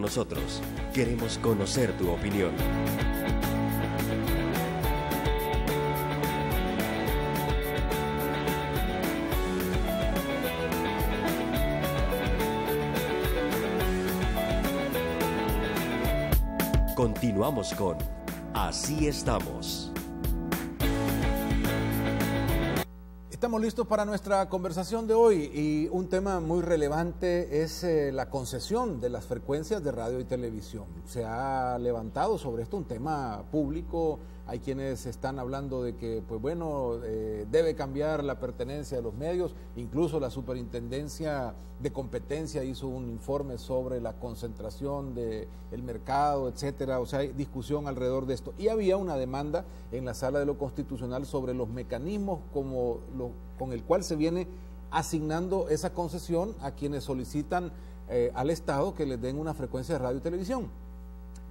nosotros. Queremos conocer tu opinión. Continuamos con Así Estamos. Estamos listos para nuestra conversación de hoy y un tema muy relevante es la concesión de las frecuencias de radio y televisión. Se ha levantado sobre esto un tema público, hay quienes están hablando de que, pues bueno, debe cambiar la pertenencia de los medios, incluso la Superintendencia de Competencia hizo un informe sobre la concentración del mercado, etcétera, o sea, hay discusión alrededor de esto. Y había una demanda en la Sala de lo Constitucional sobre los mecanismos con el cual se viene asignando esa concesión a quienes solicitan al Estado que les den una frecuencia de radio y televisión,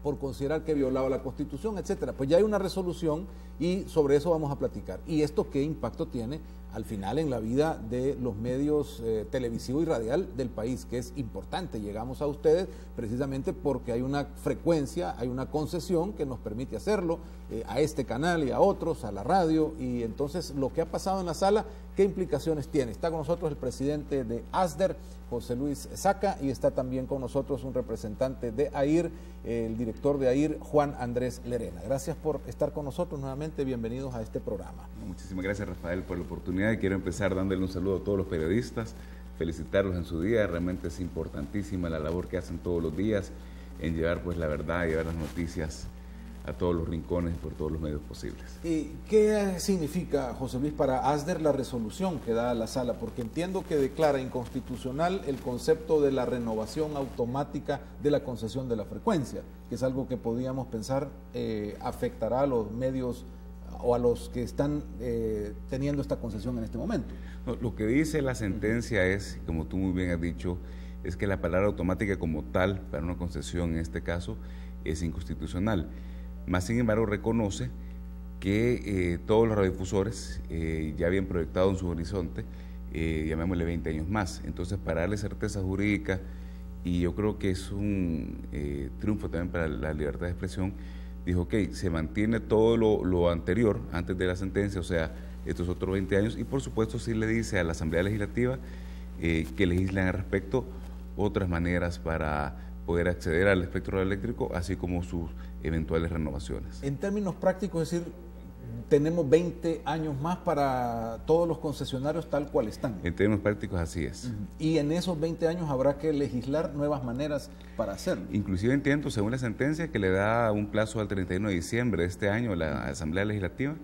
por considerar que violaba la Constitución, etcétera. Pues ya hay una resolución y sobre eso vamos a platicar. ¿Y esto qué impacto tiene al final en la vida de los medios televisivo y radial del país? Que es importante. Llegamos a ustedes precisamente porque hay una frecuencia, hay una concesión que nos permite hacerlo, a este canal y a otros, a la radio, y entonces lo que ha pasado en la sala, ¿qué implicaciones tiene? Está con nosotros el presidente de ASDER, José Luis Zaca, y está también con nosotros un representante de AIR, el director de AIR, Juan Andrés Lerena. Gracias por estar con nosotros nuevamente, bienvenidos a este programa. Muchísimas gracias, Rafael, por la oportunidad. Quiero empezar dándole un saludo a todos los periodistas, felicitarlos en su día. Realmente es importantísima la labor que hacen todos los días en llevar pues la verdad, llevar las noticias a todos los rincones y por todos los medios posibles. ¿Y qué significa, José Luis, para ASDER la resolución que da la sala? Porque entiendo que declara inconstitucional el concepto de la renovación automática de la concesión de la frecuencia, que es algo que podríamos pensar afectará a los medios o a los que están teniendo esta concesión en este momento. No, lo que dice la sentencia es, como tú muy bien has dicho, es que la palabra automática como tal, para una concesión en este caso, es inconstitucional. Más sin embargo reconoce que todos los radiodifusores ya habían proyectado en su horizonte, llamémosle 20 años más. Entonces, para darle certeza jurídica, y yo creo que es un triunfo también para la libertad de expresión, dijo, ok, se mantiene todo lo anterior, antes de la sentencia, o sea, estos otros 20 años, y por supuesto sí le dice a la Asamblea Legislativa que legislen al respecto otras maneras para poder acceder al espectro radioeléctrico, así como sus eventuales renovaciones. En términos prácticos, es decir, tenemos 20 años más para todos los concesionarios tal cual están. En términos prácticos así es. Y en esos 20 años habrá que legislar nuevas maneras para hacerlo. Inclusive entiendo, según la sentencia, que le da un plazo al 31 de diciembre de este año a la Asamblea Legislativa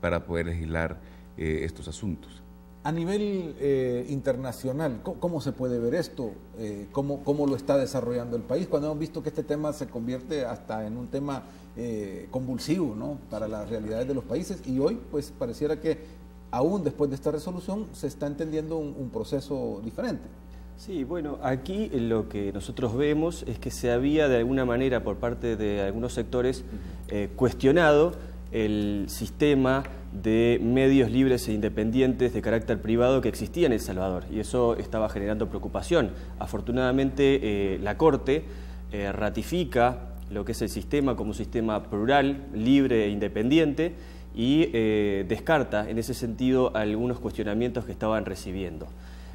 para poder legislar estos asuntos. A nivel internacional, ¿cómo se puede ver esto? ¿Cómo lo está desarrollando el país? Cuando hemos visto que este tema se convierte hasta en un tema convulsivo, ¿no?, para las realidades de los países, y hoy pues pareciera que aún después de esta resolución se está entendiendo un proceso diferente. Sí, bueno, aquí lo que nosotros vemos es que se había de alguna manera por parte de algunos sectores cuestionado el sistema de medios libres e independientes de carácter privado que existía en El Salvador, y eso estaba generando preocupación. Afortunadamente la Corte ratifica lo que es el sistema como un sistema plural, libre e independiente, y descarta en ese sentido algunos cuestionamientos que estaban recibiendo.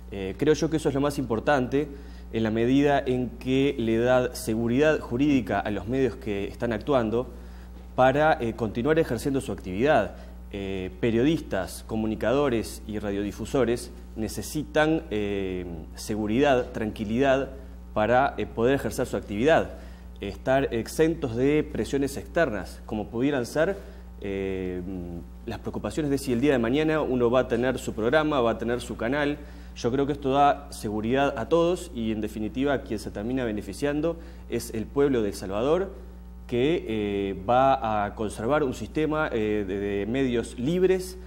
Creo yo que eso es lo más importante en la medida en que le da seguridad jurídica a los medios que están actuando para continuar ejerciendo su actividad. Periodistas, comunicadores y radiodifusores necesitan seguridad, tranquilidad para poder ejercer su actividad, estar exentos de presiones externas, como pudieran ser las preocupaciones de si el día de mañana uno va a tener su programa, va a tener su canal. Yo creo que esto da seguridad a todos y en definitiva quien se termina beneficiando es el pueblo de El Salvador, que va a conservar un sistema de medios libres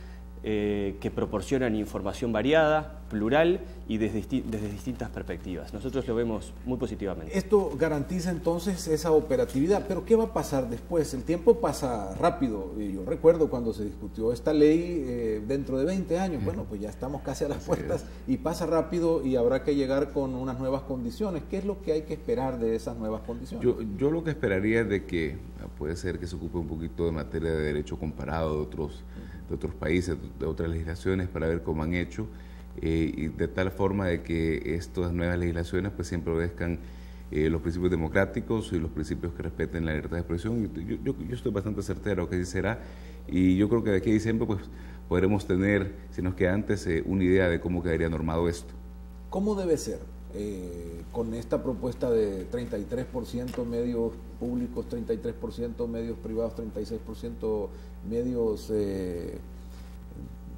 que proporcionan información variada, plural y desde distintas perspectivas. Nosotros lo vemos muy positivamente. Esto garantiza entonces esa operatividad, pero ¿qué va a pasar después? El tiempo pasa rápido. Yo recuerdo cuando se discutió esta ley dentro de 20 años, bueno, pues ya estamos casi a las puertas y pasa rápido y habrá que llegar con unas nuevas condiciones. ¿Qué es lo que hay que esperar de esas nuevas condiciones? Yo lo que esperaría es de que puede ser que se ocupe un poquito de materia de derecho comparado de otros países, de otras legislaciones, para ver cómo han hecho, y de tal forma de que estas nuevas legislaciones pues siempre obedezcan los principios democráticos y los principios que respeten la libertad de expresión. Yo estoy bastante certero que así será, y yo creo que de aquí a diciembre pues podremos tener, si nos queda antes, una idea de cómo quedaría normado esto. ¿Cómo debe ser? Con esta propuesta de 33% medios públicos, 33% medios privados, 36% medios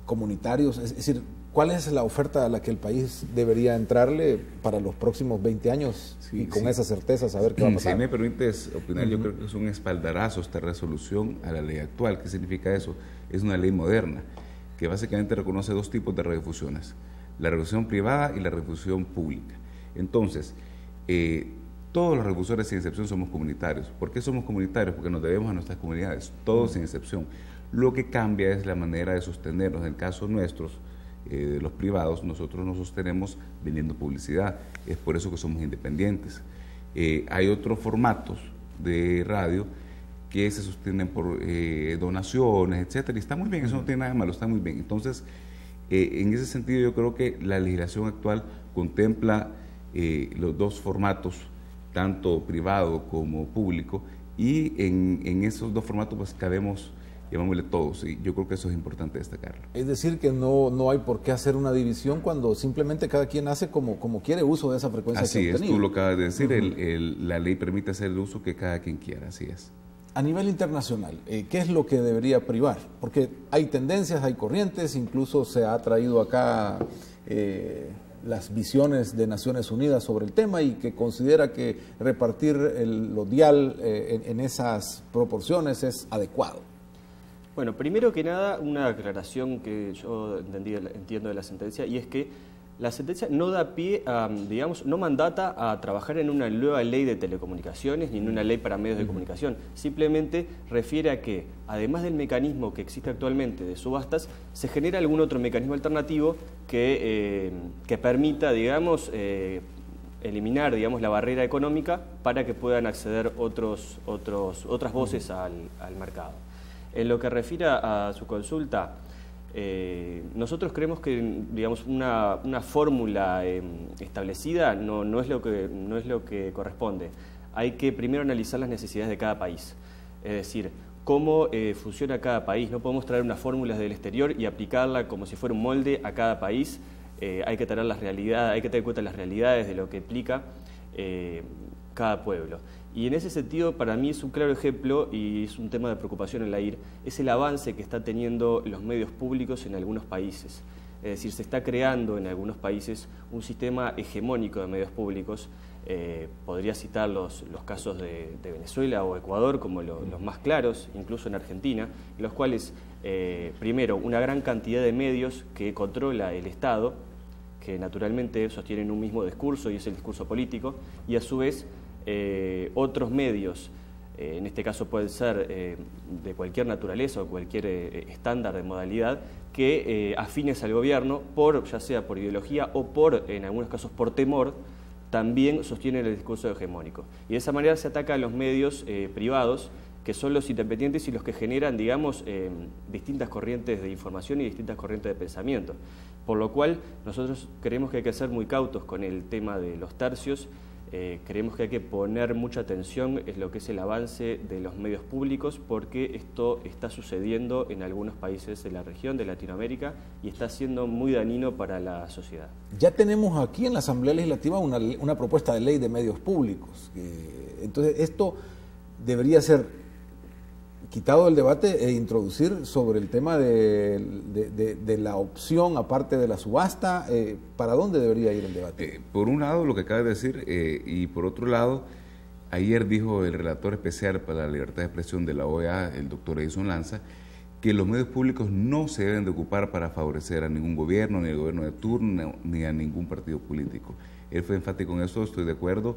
comunitarios, es decir, ¿cuál es la oferta a la que el país debería entrarle para los próximos 20 años y con esa certeza saber qué va a pasar? Si me permites opinar, yo creo que es un espaldarazo esta resolución a la ley actual. ¿Qué significa eso? Es una ley moderna que básicamente reconoce dos tipos de radiodifusiones: la radiodifusión privada y la radiodifusión pública. Entonces, todos los radiodifusores sin excepción somos comunitarios. ¿Por qué somos comunitarios? Porque nos debemos a nuestras comunidades, todos sin excepción. Lo que cambia es la manera de sostenernos. En el caso nuestros, de los privados, nosotros nos sostenemos vendiendo publicidad. Es por eso que somos independientes. Hay otros formatos de radio que se sostienen por donaciones, etcétera, y está muy bien, eso no tiene nada de malo, está muy bien. Entonces, en ese sentido yo creo que la legislación actual contempla los dos formatos, tanto privado como público, y en esos dos formatos pues cabemos, llamémosle todos, y yo creo que eso es importante destacarlo. Es decir, que no hay por qué hacer una división cuando simplemente cada quien hace como quiere uso de esa frecuencia. Así que ha es, obtenido. tú lo acabas de decir, la ley permite hacer el uso que cada quien quiera, así es. A nivel internacional, ¿qué es lo que debería privar? Porque hay tendencias, hay corrientes, incluso se ha traído acá las visiones de Naciones Unidas sobre el tema, y que considera que repartir los dial en esas proporciones es adecuado. Bueno, primero que nada, una aclaración que yo entiendo de la sentencia, y es que la sentencia no da pie a, digamos, no mandata a trabajar en una nueva ley de telecomunicaciones ni en una ley para medios de comunicación. Simplemente refiere a que, además del mecanismo que existe actualmente de subastas, se genera algún otro mecanismo alternativo que permita, digamos, eliminar, digamos, la barrera económica para que puedan acceder otras voces al mercado. En lo que refiere a su consulta, nosotros creemos que, digamos, una fórmula establecida no es lo que corresponde. Hay que primero analizar las necesidades de cada país, es decir, cómo funciona cada país. No podemos traer unas fórmulas del exterior y aplicarla como si fuera un molde a cada país. Hay que tener hay que tener en cuenta las realidades de lo que implica cada pueblo. Y en ese sentido, para mí es un claro ejemplo, y es un tema de preocupación en la IR, es el avance que están teniendo los medios públicos en algunos países. Es decir, se está creando en algunos países un sistema hegemónico de medios públicos. Podría citar los casos de Venezuela o Ecuador como los más claros, incluso en Argentina, en los cuales, primero, una gran cantidad de medios que controla el Estado, que naturalmente sostienen un mismo discurso, y es el discurso político, y a su vez otros medios, en este caso pueden ser de cualquier naturaleza o cualquier estándar de modalidad, que afines al gobierno, ya sea por ideología o en algunos casos por temor, también sostienen el discurso hegemónico. Y de esa manera se ataca a los medios privados, que son los independientes y los que generan, digamos, distintas corrientes de información y distintas corrientes de pensamiento. Por lo cual, nosotros creemos que hay que ser muy cautos con el tema de los tercios. Creemos que hay que poner mucha atención en lo que es el avance de los medios públicos, porque esto está sucediendo en algunos países de la región, de Latinoamérica, y está siendo muy dañino para la sociedad. Ya tenemos aquí en la Asamblea Legislativa una propuesta de ley de medios públicos. Entonces, esto debería ser quitado del debate e introducir sobre el tema de la opción, aparte de la subasta. ¿Para dónde debería ir el debate? Por un lado, lo que acaba de decir, y por otro lado, ayer dijo el relator especial para la libertad de expresión de la OEA, el doctor Edison Lanza, que los medios públicos no se deben de ocupar para favorecer a ningún gobierno, ni al gobierno de turno, ni a ningún partido político. Él fue enfático en eso, estoy de acuerdo.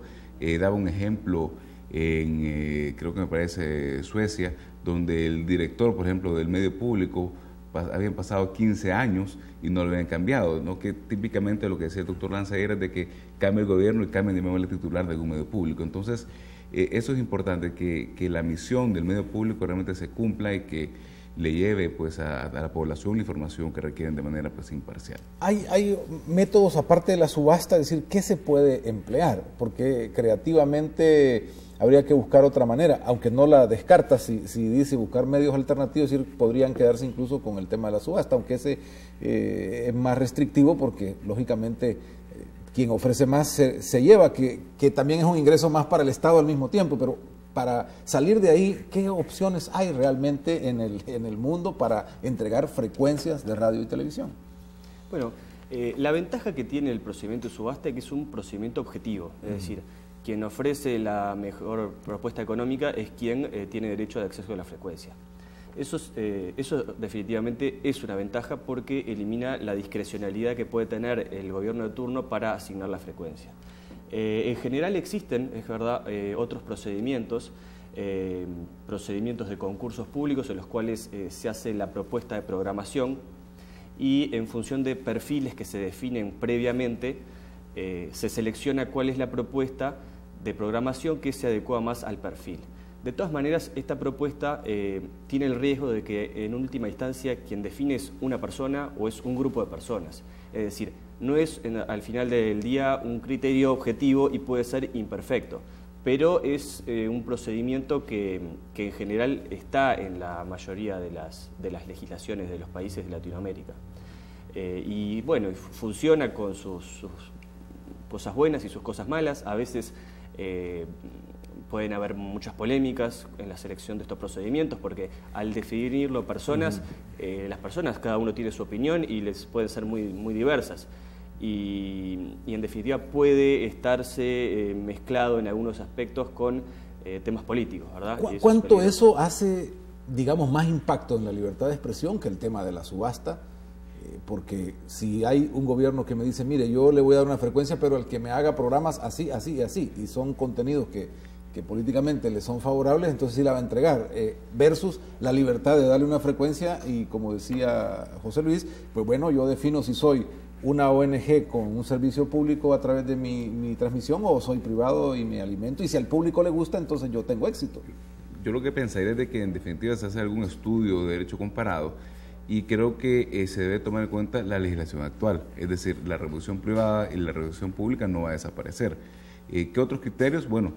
Daba un ejemplo en, creo que me parece, Suecia, donde el director, por ejemplo, del medio público, habían pasado 15 años y no lo habían cambiado, ¿no? Que típicamente lo que decía el doctor Lanza era de que cambie el gobierno y cambie de nuevo el titular de algún medio público. Entonces, eso es importante, que la misión del medio público realmente se cumpla y que le lleve pues a la población la información que requieren de manera pues imparcial. ¿Hay métodos aparte de la subasta? Es decir, ¿qué se puede emplear? Porque creativamente habría que buscar otra manera, aunque no la descarta si dice buscar medios alternativos, es decir, podrían quedarse incluso con el tema de la subasta, aunque ese es más restrictivo porque lógicamente quien ofrece más se lleva, que también es un ingreso más para el Estado al mismo tiempo, pero para salir de ahí, ¿qué opciones hay realmente en el mundo para entregar frecuencias de radio y televisión? Bueno, la ventaja que tiene el procedimiento de subasta es que es un procedimiento objetivo, es decir, quien ofrece la mejor propuesta económica es quien tiene derecho de acceso a la frecuencia. Eso definitivamente es una ventaja porque elimina la discrecionalidad que puede tener el gobierno de turno para asignar la frecuencia. En general existen, es verdad, otros procedimientos de concursos públicos en los cuales se hace la propuesta de programación y en función de perfiles que se definen previamente se selecciona cuál es la propuesta de programación que se adecua más al perfil. De todas maneras, esta propuesta tiene el riesgo de que en última instancia quien define es una persona o es un grupo de personas. Es decir, no es al final del día un criterio objetivo y puede ser imperfecto, pero es un procedimiento que en general está en la mayoría de las legislaciones de los países de Latinoamérica. Y bueno, funciona con sus cosas buenas y sus cosas malas. A veces pueden haber muchas polémicas en la selección de estos procedimientos porque al definirlo personas, las personas cada uno tiene su opinión y les pueden ser muy diversas. Y en definitiva puede estarse mezclado en algunos aspectos con temas políticos, ¿verdad? ¿Cuánto eso hace, digamos, más impacto en la libertad de expresión que el tema de la subasta? Porque si hay un gobierno que me dice, mire, yo le voy a dar una frecuencia, pero el que me haga programas así, así y así, y son contenidos que políticamente le son favorables, entonces sí la va a entregar, versus la libertad de darle una frecuencia y como decía José Luis, pues bueno, yo defino si soy una ONG con un servicio público a través de mi transmisión o soy privado y me alimento, y si al público le gusta, entonces yo tengo éxito. Yo lo que pensaría es de que en definitiva se hace algún estudio de derecho comparado y creo que se debe tomar en cuenta la legislación actual, es decir, la revolución privada y la revolución pública no va a desaparecer. ¿Qué otros criterios? Bueno,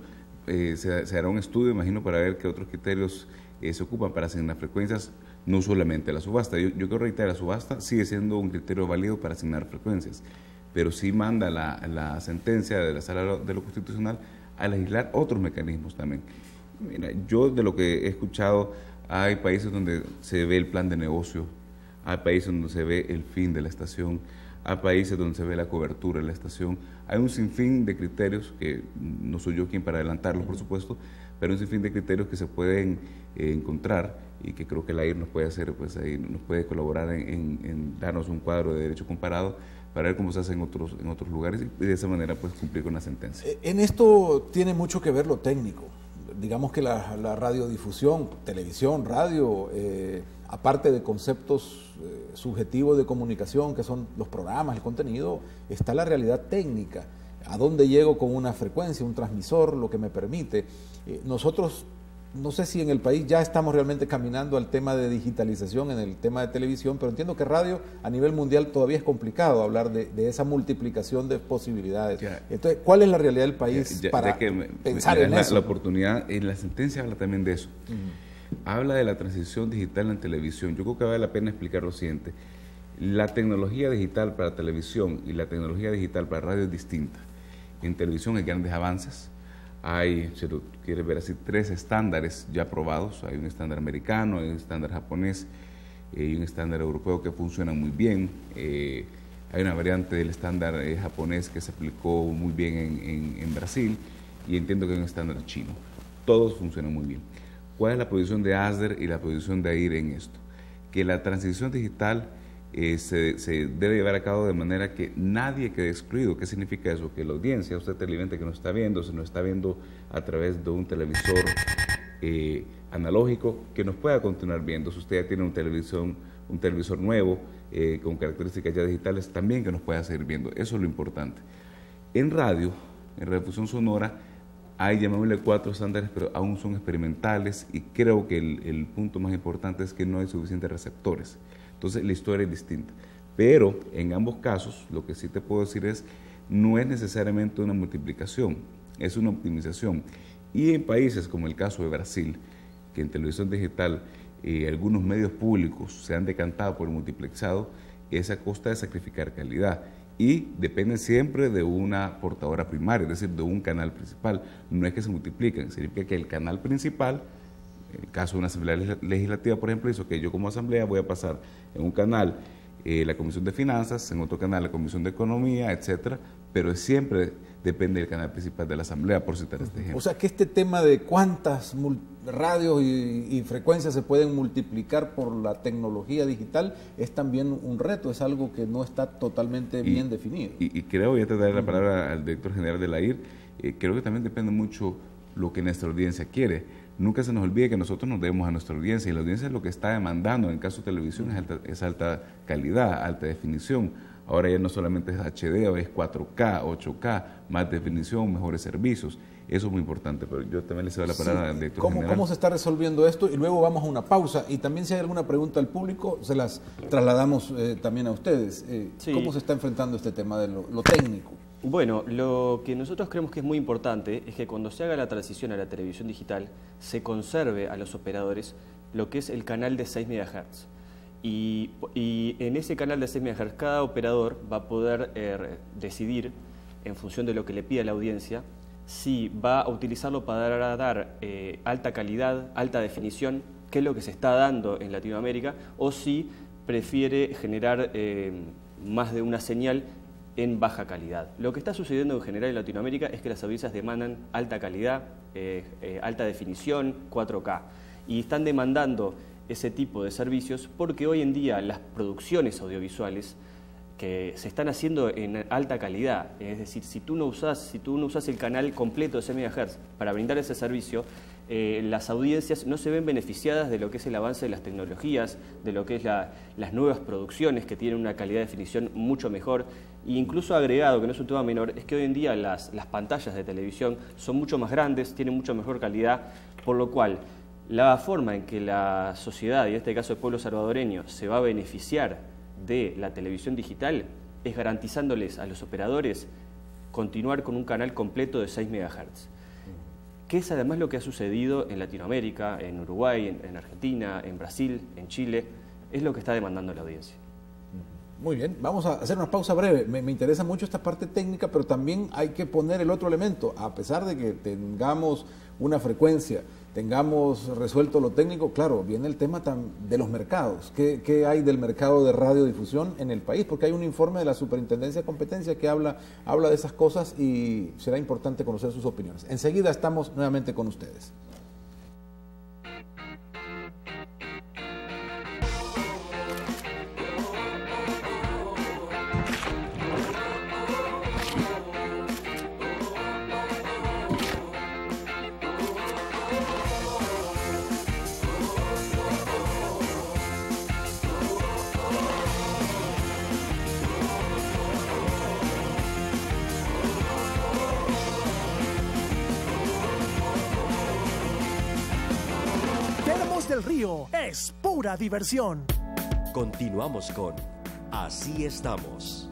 se hará un estudio, imagino, para ver qué otros criterios se ocupan para asignar frecuencias, no solamente la subasta. Yo quiero reiterar, la subasta sigue siendo un criterio válido para asignar frecuencias, pero sí manda la sentencia de la Sala de lo Constitucional a legislar otros mecanismos también. Mira, yo de lo que he escuchado, hay países donde se ve el plan de negocio, hay países donde se ve el fin de la estación, hay países donde se ve la cobertura de la estación. Hay un sinfín de criterios, que no soy yo quien para adelantarlos, por supuesto, pero un sinfín de criterios que se pueden encontrar y que creo que la AIR nos puede hacer, pues ahí nos puede colaborar en darnos un cuadro de derecho comparado para ver cómo se hace en otros lugares y de esa manera pues cumplir con la sentencia. En esto tiene mucho que ver lo técnico. Digamos que la radiodifusión, televisión, radio, aparte de conceptos subjetivos de comunicación, que son los programas, el contenido, está la realidad técnica. ¿A dónde llego con una frecuencia, un transmisor, lo que me permite? Nosotros, no sé si en el país ya estamos realmente caminando al tema de digitalización en el tema de televisión, pero entiendo que radio a nivel mundial todavía es complicado hablar de esa multiplicación de posibilidades. Entonces, ¿cuál es la realidad del país para pensar en eso? La oportunidad, en la sentencia habla también de eso. Habla de la transición digital en televisión. Yo creo que vale la pena explicar lo siguiente. La tecnología digital para televisión y la tecnología digital para radio es distinta. En televisión hay grandes avances. Hay, si lo quieres ver así, 3 estándares ya aprobados. Hay un estándar americano, hay un estándar japonés y un estándar europeo que funcionan muy bien. Hay una variante del estándar japonés que se aplicó muy bien en Brasil y entiendo que hay un estándar chino. Todos funcionan muy bien. ¿Cuál es la posición de ASDER y la posición de AIR en esto? que la transición digital se debe llevar a cabo de manera que nadie quede excluido. ¿Qué significa eso? Que la audiencia, usted televidente que nos está viendo, se nos está viendo a través de un televisor analógico, que nos pueda continuar viendo. Si usted ya tiene un televisor nuevo, con características ya digitales, también que nos pueda seguir viendo. Eso es lo importante. En radio, en radiodifusión sonora, hay, llamémosle, 4 estándares, pero aún son experimentales, y creo que el punto más importante es que no hay suficientes receptores. Entonces la historia es distinta. Pero en ambos casos, lo que sí te puedo decir es, no es necesariamente una multiplicación, es una optimización. Y en países como el caso de Brasil, que en televisión digital algunos medios públicos se han decantado por el multiplexado, es a costa de sacrificar calidad. Y depende siempre de una portadora primaria, es decir, de un canal principal. No es que se multipliquen, significa que el canal principal, en el caso de una asamblea legislativa, por ejemplo, dice que yo como asamblea voy a pasar en un canal la Comisión de Finanzas, en otro canal la Comisión de Economía, etcétera, pero siempre depende del canal principal de la asamblea, por citar este ejemplo. O sea que este tema de cuántas radios y frecuencias se pueden multiplicar por la tecnología digital es también un reto, es algo que no está totalmente bien definido. Y creo, ya te daré la palabra al director general de la IR, creo que también depende mucho lo que nuestra audiencia quiere. Nunca se nos olvide que nosotros nos debemos a nuestra audiencia, y la audiencia es lo que está demandando. En el caso de televisión es alta calidad, alta definición. Ahora ya no solamente es HD, ahora es 4K, 8K, más definición, mejores servicios. Eso es muy importante, pero yo también le cedo la palabra al director general. ¿Cómo se está resolviendo esto? Y luego vamos a una pausa. Y también si hay alguna pregunta al público, se las trasladamos también a ustedes. Sí. ¿Cómo se está enfrentando este tema de lo técnico? Bueno, lo que nosotros creemos que es muy importante es que cuando se haga la transición a la televisión digital, se conserve a los operadores lo que es el canal de 6 MHz. Y en ese canal de 6 MHz cada operador va a poder decidir, en función de lo que le pida la audiencia, si va a utilizarlo para dar alta calidad, alta definición, que es lo que se está dando en Latinoamérica, o si prefiere generar más de una señal en baja calidad. Lo que está sucediendo en general en Latinoamérica es que las audiencias demandan alta calidad, alta definición, 4K, y están demandando ese tipo de servicios porque hoy en día las producciones audiovisuales que se están haciendo en alta calidad, es decir, si tú no usas el canal completo de 6 MHz para brindar ese servicio, las audiencias no se ven beneficiadas de lo que es el avance de las tecnologías, de lo que es las nuevas producciones que tienen una calidad de definición mucho mejor, e incluso agregado, que no es un tema menor, es que hoy en día las pantallas de televisión son mucho más grandes, tienen mucho mejor calidad, por lo cual la forma en que la sociedad, y en este caso el pueblo salvadoreño, se va a beneficiar de la televisión digital es garantizándoles a los operadores continuar con un canal completo de 6 MHz. Que es además lo que ha sucedido en Latinoamérica, en Uruguay, en Argentina, en Brasil, en Chile, es lo que está demandando la audiencia. Muy bien, vamos a hacer una pausa breve. Me interesa mucho esta parte técnica, pero también hay que poner el otro elemento. A pesar de que tengamos una frecuencia, tengamos resuelto lo técnico, claro, viene el tema de los mercados. ¿Qué hay del mercado de radiodifusión en el país? Porque hay un informe de la Superintendencia de Competencia que habla de esas cosas y será importante conocer sus opiniones. Enseguida estamos nuevamente con ustedes. Del Río es pura diversión. Continuamos con Así Estamos.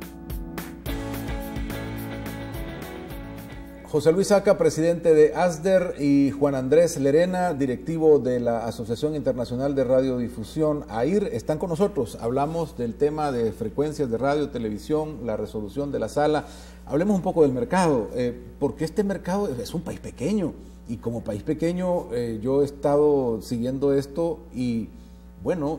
José Luis Saca, presidente de ASDER, y Juan Andrés Lerena, directivo de la Asociación Internacional de Radiodifusión, AIR, están con nosotros. Hablamos del tema de frecuencias de radio, televisión, la resolución de la sala. Hablemos un poco del mercado, porque este mercado es un país pequeño. Y como país pequeño, yo he estado siguiendo esto y, bueno,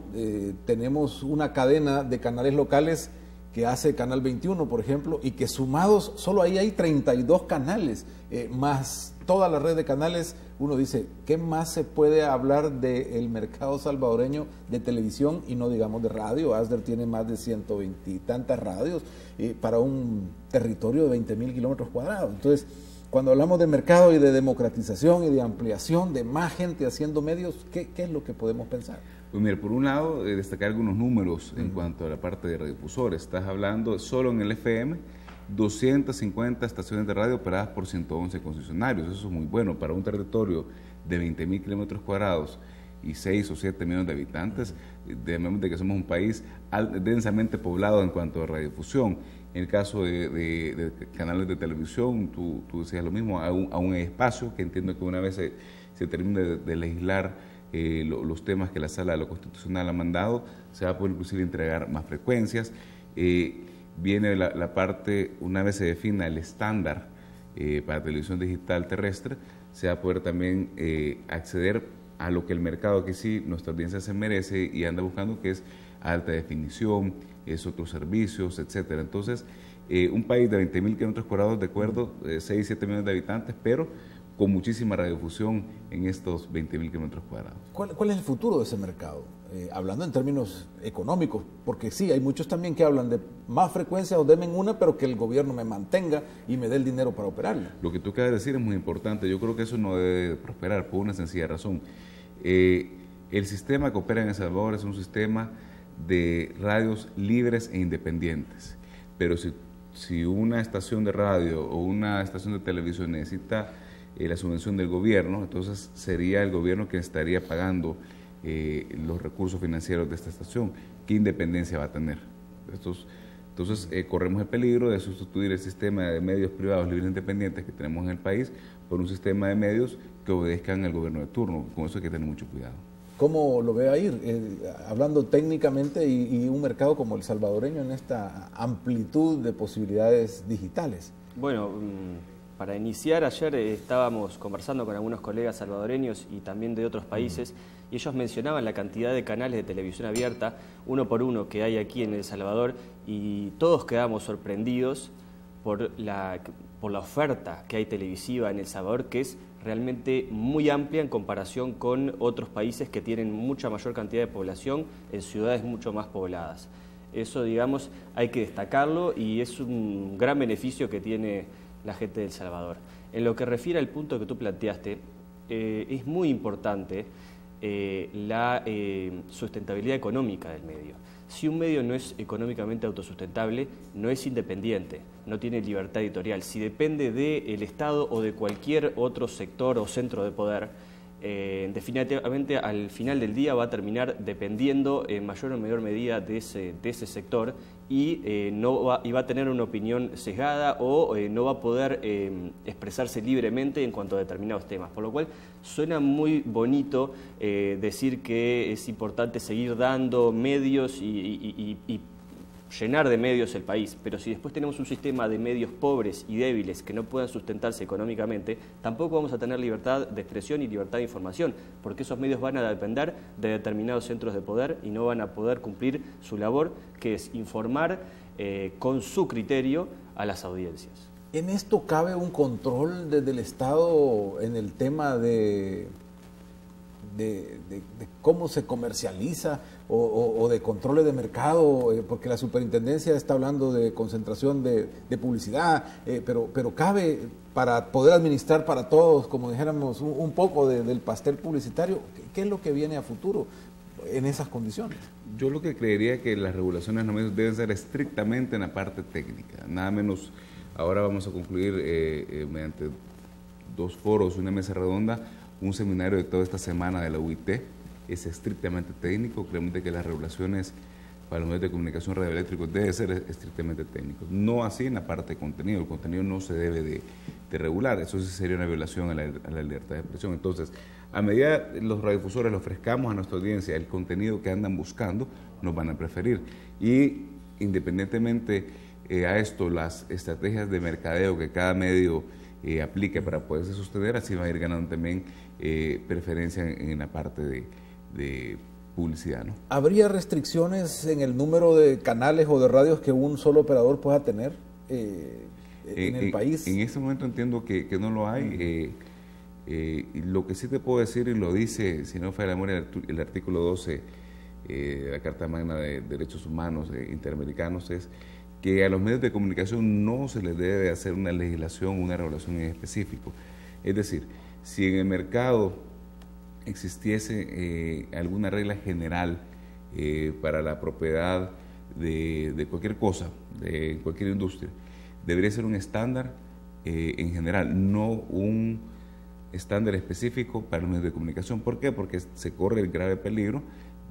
tenemos una cadena de canales locales que hace Canal 21, por ejemplo, y que sumados, solo ahí hay 32 canales, más toda la red de canales. Uno dice, ¿qué más se puede hablar del mercado salvadoreño de televisión y no digamos de radio? ASDER tiene más de 120 y tantas radios para un territorio de 20,000 kilómetros cuadrados. Entonces, cuando hablamos de mercado y de democratización y de ampliación, de más gente haciendo medios, ¿qué es lo que podemos pensar? Pues mira, por un lado, destacar algunos números en cuanto a la parte de radiodifusores. Estás hablando solo en el FM, 250 estaciones de radio operadas por 111 concesionarios. Eso es muy bueno para un territorio de 20,000 kilómetros cuadrados y 6 o 7 millones de habitantes. Debemos de que somos un país densamente poblado en cuanto a radiodifusión. En el caso de canales de televisión, tú decías lo mismo, aún hay espacio, que entiendo que una vez se termine de legislar los temas que la Sala de lo Constitucional ha mandado, se va a poder inclusive entregar más frecuencias. Viene la parte, una vez se defina el estándar para televisión digital terrestre, se va a poder también acceder a lo que el mercado, que sí nuestra audiencia se merece y anda buscando, que es alta definición, es otros servicios, etcétera. Entonces, un país de 20,000 kilómetros cuadrados, de acuerdo, 6, 7 millones de habitantes, pero con muchísima radiodifusión en estos 20,000 kilómetros cuadrados. ¿Cuál es el futuro de ese mercado? Hablando en términos económicos, porque sí, hay muchos también que hablan de más frecuencias o denme una, pero que el gobierno me mantenga y me dé el dinero para operarla. Lo que tú acabas de decir es muy importante. Yo creo que eso no debe prosperar por una sencilla razón. El sistema que opera en El Salvador es un sistema de radios libres e independientes, pero si una estación de radio o una estación de televisión necesita la subvención del gobierno, entonces sería el gobierno quien estaría pagando los recursos financieros de esta estación. ¿Qué independencia va a tener? Entonces corremos el peligro de sustituir el sistema de medios privados libres e independientes que tenemos en el país por un sistema de medios que obedezcan al gobierno de turno. Con eso hay que tener mucho cuidado. ¿Cómo lo ve ahí, hablando técnicamente, y un mercado como el salvadoreño en esta amplitud de posibilidades digitales? Bueno, para iniciar, ayer estábamos conversando con algunos colegas salvadoreños y también de otros países, y ellos mencionaban la cantidad de canales de televisión abierta, uno por uno, que hay aquí en El Salvador, y todos quedamos sorprendidos por la oferta que hay televisiva en El Salvador, que es realmente muy amplia en comparación con otros países que tienen mucha mayor cantidad de población en ciudades mucho más pobladas. Eso, digamos, hay que destacarlo y es un gran beneficio que tiene la gente de El Salvador. En lo que refiere al punto que tú planteaste, es muy importante la sustentabilidad económica del medio. Si un medio no es económicamente autosustentable, no es independiente, no tiene libertad editorial. Si depende del Estado o de cualquier otro sector o centro de poder, definitivamente al final del día va a terminar dependiendo en mayor o menor medida de ese sector y va a tener una opinión sesgada o no va a poder expresarse libremente en cuanto a determinados temas. Por lo cual suena muy bonito decir que es importante seguir dando medios y llenar de medios el país, pero si después tenemos un sistema de medios pobres y débiles que no puedan sustentarse económicamente, tampoco vamos a tener libertad de expresión y libertad de información, porque esos medios van a depender de determinados centros de poder y no van a poder cumplir su labor, que es informar con su criterio a las audiencias. ¿En esto cabe un control desde el Estado en el tema de cómo se comercializa o de controles de mercado? Porque la superintendencia está hablando de concentración de publicidad, pero cabe para poder administrar para todos, como dijéramos, un poco del pastel publicitario. ¿Qué es lo que viene a futuro en esas condiciones? Yo lo que creería que las regulaciones no deben ser estrictamente en la parte técnica, nada menos. Ahora vamos a concluir mediante 2 foros, una mesa redonda, un seminario de toda esta semana de la UIT. Es estrictamente técnico. Creemos que las regulaciones para los medios de comunicación radioeléctricos deben ser estrictamente técnicos. No así en la parte de contenido. El contenido no se debe de regular. Eso sí sería una violación a la libertad de expresión. Entonces, a medida los radiodifusores le ofrezcamos a nuestra audiencia el contenido que andan buscando, nos van a preferir. Y independientemente a esto, las estrategias de mercadeo que cada medio aplique para poderse sostener, así va a ir ganando también preferencia en la parte de publicidad, ¿no? ¿Habría restricciones en el número de canales o de radios que un solo operador pueda tener en el país? En este momento entiendo que no lo hay. Y lo que sí te puedo decir, y lo dice, si no falla la memoria, el artículo 12 de la Carta Magna de Derechos Humanos Interamericanos, es que a los medios de comunicación no se les debe hacer una legislación, una regulación en específico. Es decir, si en el mercado existiese alguna regla general para la propiedad de cualquier cosa, de cualquier industria, debería ser un estándar en general, no un estándar específico para los medios de comunicación. ¿Por qué? Porque se corre el grave peligro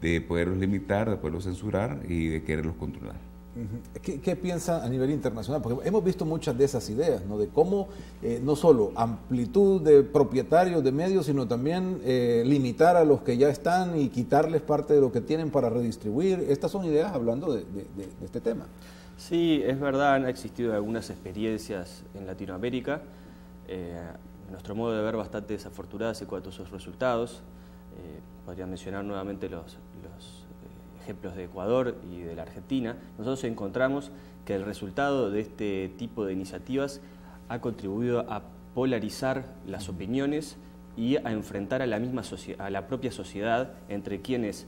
de poderlos limitar, de poderlos censurar y de quererlos controlar. ¿Qué piensa a nivel internacional? Porque hemos visto muchas de esas ideas, ¿no? De cómo no solo amplitud de propietarios de medios, sino también limitar a los que ya están y quitarles parte de lo que tienen para redistribuir. Estas son ideas hablando de este tema. Sí, es verdad, han existido algunas experiencias en Latinoamérica, a nuestro modo de ver bastante desafortunadas en cuanto a sus resultados. Podría mencionar nuevamente los ejemplos de Ecuador y de la Argentina. Nosotros encontramos que el resultado de este tipo de iniciativas ha contribuido a polarizar las opiniones y a enfrentar a la propia sociedad entre quienes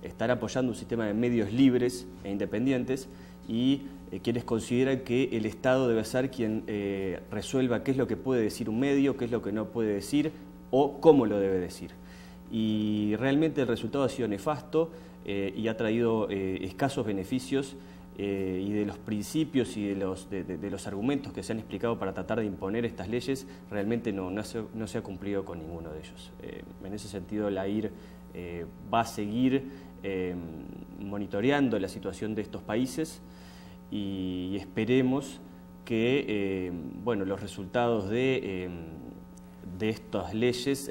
están apoyando un sistema de medios libres e independientes y quienes consideran que el Estado debe ser quien resuelva qué es lo que puede decir un medio, qué es lo que no puede decir o cómo lo debe decir. Y realmente el resultado ha sido nefasto y ha traído escasos beneficios y de los principios y de los argumentos que se han explicado para tratar de imponer estas leyes, realmente no se ha cumplido con ninguno de ellos. En ese sentido, la AIR va a seguir monitoreando la situación de estos países y esperemos que los resultados de estas leyes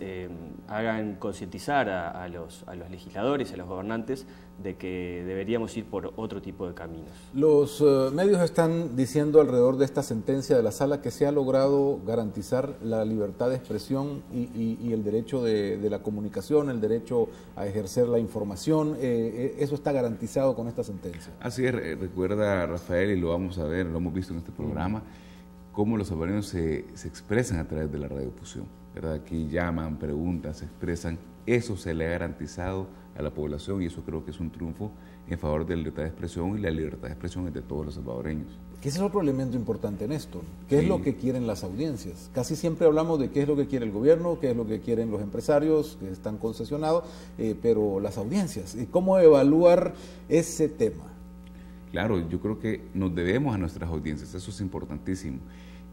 hagan concientizar a los legisladores, a los gobernantes, de que deberíamos ir por otro tipo de caminos. Los medios están diciendo alrededor de esta sentencia de la Sala que se ha logrado garantizar la libertad de expresión y el derecho de la comunicación, el derecho a ejercer la información. ¿Eso está garantizado con esta sentencia? Así es, recuerda Rafael, y lo vamos a ver, lo hemos visto en este programa, cómo los salvadoreños se expresan a través de la radiodifusión, ¿verdad? Aquí llaman, preguntan, se expresan. Eso se le ha garantizado a la población y eso creo que es un triunfo en favor de la libertad de expresión, y la libertad de expresión es de todos los salvadoreños. Que ese es otro elemento importante en esto. ¿Qué es lo que quieren las audiencias? Casi siempre hablamos de qué es lo que quiere el gobierno, qué es lo que quieren los empresarios que están concesionados, pero las audiencias, ¿cómo evaluar ese tema? Claro, yo creo que nos debemos a nuestras audiencias, eso es importantísimo.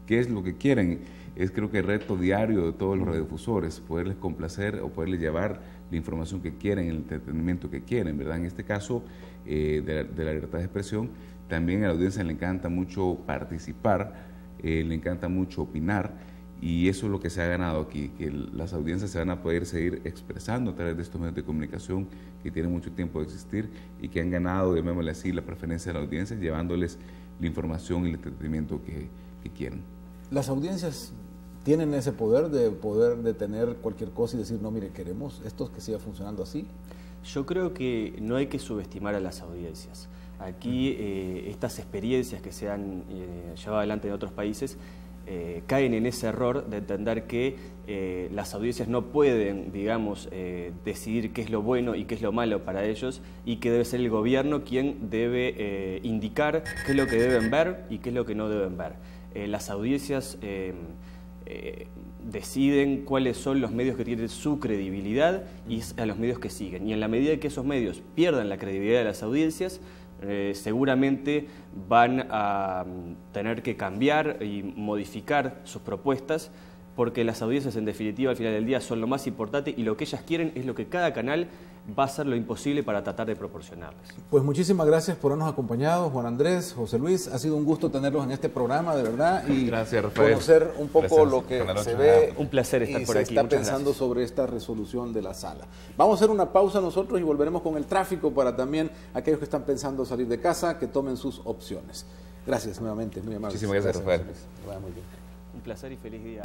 ¿Qué es lo que quieren? Es creo que el reto diario de todos los radiodifusores, poderles complacer o poderles llevar la información que quieren, el entretenimiento que quieren, ¿verdad? En este caso de la libertad de expresión, también a la audiencia le encanta mucho participar, le encanta mucho opinar, y eso es lo que se ha ganado aquí, que las audiencias se van a poder seguir expresando a través de estos medios de comunicación que tienen mucho tiempo de existir y que han ganado, llamémosle así, la preferencia de la audiencia, llevándoles la información y el entretenimiento que quieren. Las audiencias tienen ese poder de detener cualquier cosa y decir, no, mire, queremos esto que siga funcionando así. Yo creo que no hay que subestimar a las audiencias. Aquí estas experiencias que se han llevado adelante en otros países caen en ese error de entender que las audiencias no pueden, digamos, decidir qué es lo bueno y qué es lo malo para ellos, y que debe ser el gobierno quien debe indicar qué es lo que deben ver y qué es lo que no deben ver. Las audiencias deciden cuáles son los medios que tienen su credibilidad y a los medios que siguen. Y en la medida que esos medios pierdan la credibilidad de las audiencias, seguramente van a tener que cambiar y modificar sus propuestas, porque las audiencias en definitiva al final del día son lo más importante y lo que ellas quieren es lo que cada canal va a hacer lo imposible para tratar de proporcionarles. Pues muchísimas gracias por habernos acompañado, Juan Andrés, José Luis. Ha sido un gusto tenerlos en este programa, de verdad, y gracias, Rafael, conocer un poco gracias, lo que se ve. Un placer estar por aquí. Se está pensando sobre esta resolución de la Sala. Vamos a hacer una pausa nosotros y volveremos con el tráfico para también aquellos que están pensando salir de casa, que tomen sus opciones. Gracias nuevamente, muy amable. Muchísimas gracias, Rafael. Muy bien. Un placer y feliz día.